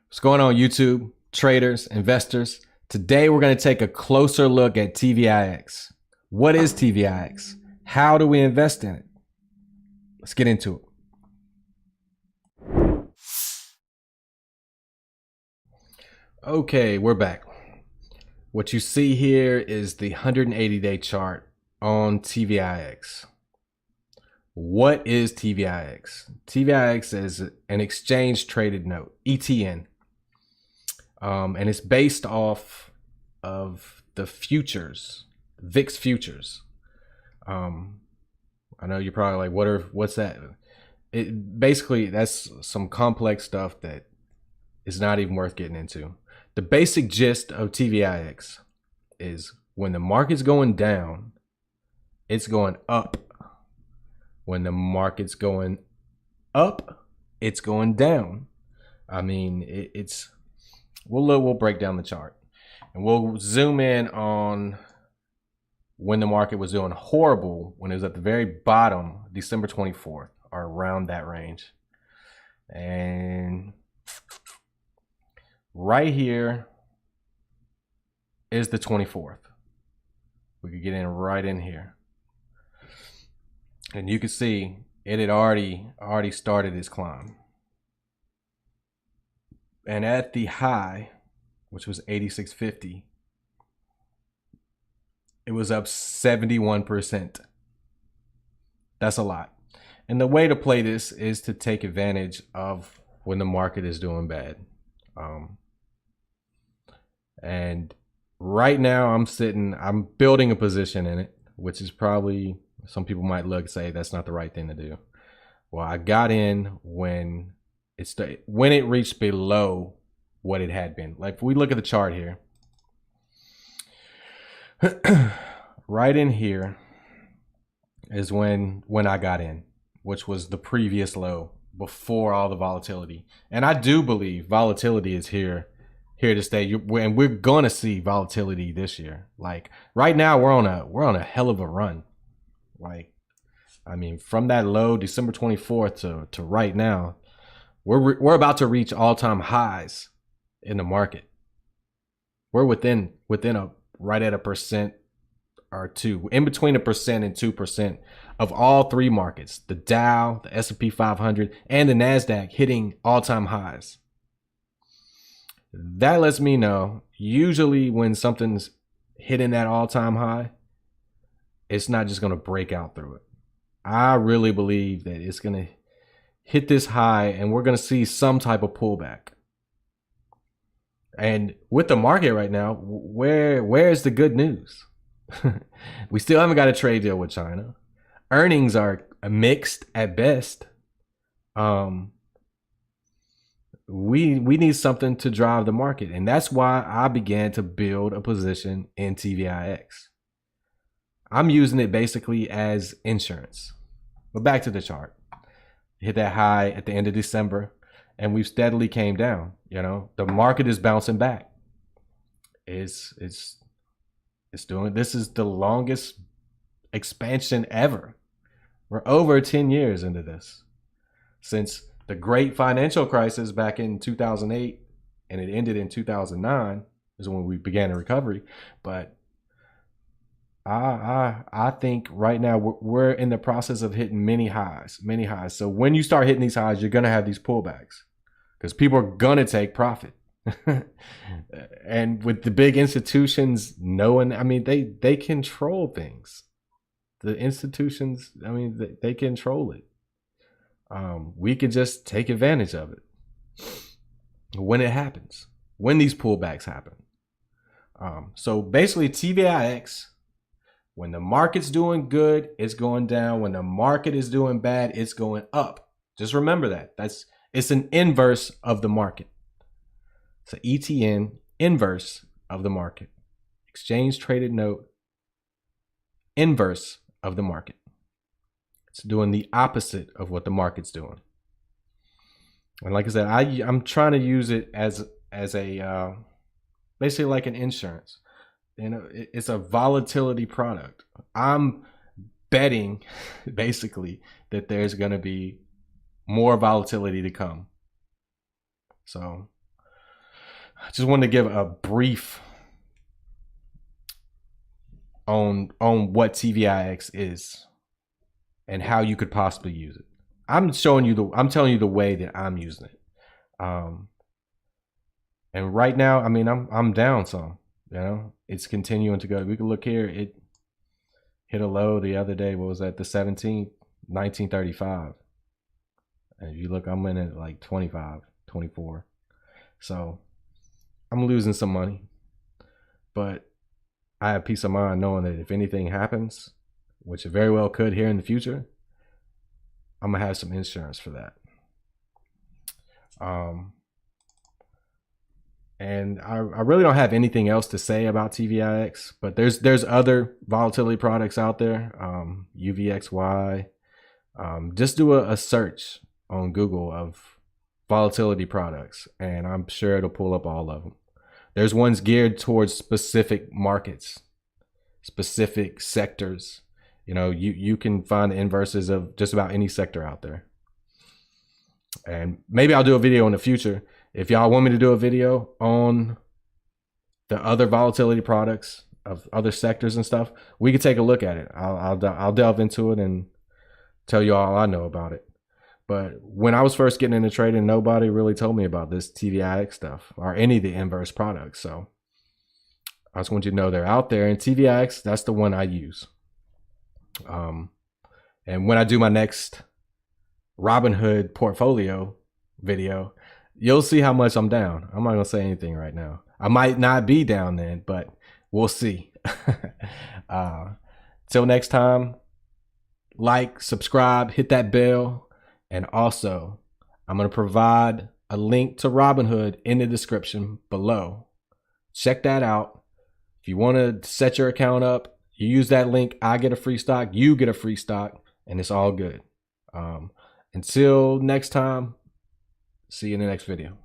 What's going on, YouTube, traders, investors? Today, we're going to take a closer look at TVIX. What is TVIX? How do we invest in it? Let's get into it. Okay, we're back. What you see here is the 180-day chart on TVIX. What is TVIX? TVIX is an exchange traded note, ETN. And it's based off of the futures, VIX futures. I know you're probably like, what's that? It basically, that's some complex stuff that is not even worth getting into. The basic gist of TVIX is when the market's going down, it's going up. When the market's going up, it's going down. I mean, we'll break down the chart and we'll zoom in on when the market was doing horrible, when it was at the very bottom, December 24th, or around that range. And right here is the 24th. We could get in right in here. And you can see it had already started its climb. And at the high, which was 86.50, it was up 71%. That's a lot. And the way to play this is to take advantage of when the market is doing bad. And right now I'm building a position in it, which is probably, some people might look and say that's not the right thing to do. Well, I got in when it reached below what it had been. Like if we look at the chart here, right in here is when I got in, which was the previous low before all the volatility. And I do believe volatility is here to stay, and we're gonna see volatility this year. Like right now, we're on a hell of a run. Like, I mean, from that low December 24th to right now, we're about to reach all-time highs in the market. We're within a right at 1% or 2%, in between 1% and 2% of all three markets: the Dow, the S&P 500, and the Nasdaq hitting all-time highs. That lets me know usually when something's hitting that all-time high, it's not just going to break out through it. I really believe that it's going to hit this high and we're going to see some type of pullback. And with the market right now, where is the good news? We still haven't got a trade deal with China. Earnings are mixed at best. We need something to drive the market, and that's why I began to build a position in TVIX. I'm using it basically as insurance. But back to the chart. Hit that high at the end of December, and we've steadily came down. You know, the market is bouncing back. It's doing, this is the longest expansion ever. We're over 10 years into this. Since the great financial crisis back in 2008, and it ended in 2009 is when we began a recovery. But I think right now we're in the process of hitting many highs. So when you start hitting these highs, you're going to have these pullbacks because people are going to take profit. And with the big institutions knowing, I mean, they control things. The institutions, I mean, they control it. We can just take advantage of it when it happens, when these pullbacks happen. So basically TVIX, when the market's doing good, it's going down. When the market is doing bad, it's going up. Just remember that. It's an inverse of the market. It's an ETN, inverse of the market. Exchange traded note, inverse of the market. It's doing the opposite of what the market's doing. And like I said, I'm trying to use it as a basically like an insurance. You know, it's a volatility product. I'm betting basically that there's going to be more volatility to come. So I just wanted to give a brief on what TVIX is and how you could possibly use it. I'm telling you the way that I'm using it. And right now, I mean, I'm down some. You know, it's continuing to go. We can look here. It hit a low the other day. What was that? The 17th, 1935. And if you look, I'm in at like 25, 24. So I'm losing some money, but I have peace of mind knowing that if anything happens, which it very well could here in the future, I'm gonna have some insurance for that. And I really don't have anything else to say about TVIX, but there's other volatility products out there. UVXY. Just do a search on Google of volatility products, and I'm sure it'll pull up all of them. There's ones geared towards specific markets, specific sectors. You know, you can find the inverses of just about any sector out there. And maybe I'll do a video in the future. If y'all want me to do a video on the other volatility products of other sectors and stuff, we could take a look at it. I'll delve into it and tell you all I know about it. But when I was first getting into trading, nobody really told me about this TVIX stuff or any of the inverse products. So I just want you to know they're out there. And TVIX, that's the one I use. And when I do my next Robinhood portfolio video, you'll see how much I'm down. I'm not going to say anything right now. I might not be down then, but we'll see. Till next time, like, subscribe, hit that bell. And also, I'm going to provide a link to Robinhood in the description below. Check that out. If you want to set your account up, you use that link, I get a free stock, you get a free stock, and it's all good. Until next time, see you in the next video.